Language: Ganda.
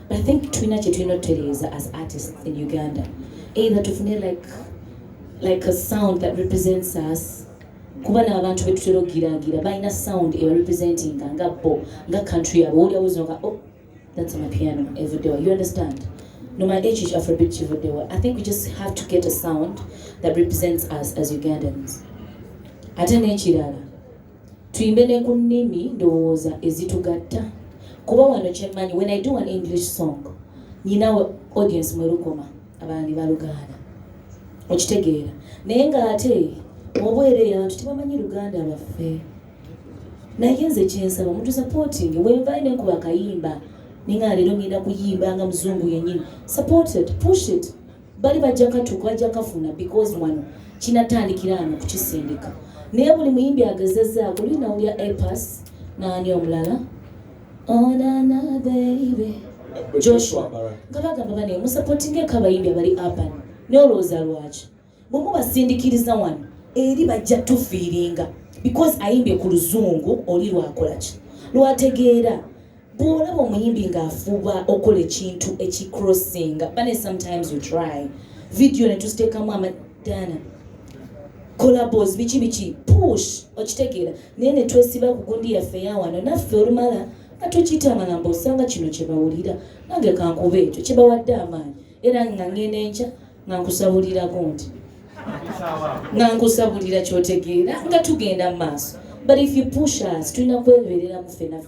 But I think Twina Teresa as artists in Uganda, either to find like a sound that represents us. Kubana abantu betutero gira baina sound representing nga country yabo oli always know oh that's my piano every day. You understand? No my age is Afrobeat every day. I think we just have to get a sound that represents us as Ugandans. Ate n'ekirala tuyimbe ne ku nnimi ndowooza ezitugatta kuba wano kyemmanyi when I do an English song nyina audience mwerukoma abandi baluganda okitegeera naye ng'ate obwere abantu tebamanyi Luganda baffe naye nze kyensaba omuntu supporting wenva ine kuba Kuyimba ninga leero ngenda kuyimba nga muzungu yennyini support it, push it bali bajja katuuka bajja kafuna because wano kinatandikira ano kukisindika naye buli muyimbi agezezzaako lina olya Epas n'ani omulala onana baby Joshua nga bagamba bane musupporting kabayimbi abali urban n'olowooza lwaki bwe basindikiriza wano eri bajja tufiiringa because ayimbye ku luzungu oli lwakola ki lwategeera bw'olaba omuyimbi ng'afuba okola ekintu ekicrossinga bane sometimes you try video ne tusiteekamu amadana collabos biki push okitegeera naye ne twesiba ku gundi yaffe yawano naffe olumala nga tukitangana osanga kino kye bawulira nange kankuba ekyo kye bawadde amaanyi era nga ngenda enkya nga nkusabulirako nti nga nkusabulira kyotegeera nga tugenda mu maaso but if you push us tulina kweberera mu ffenna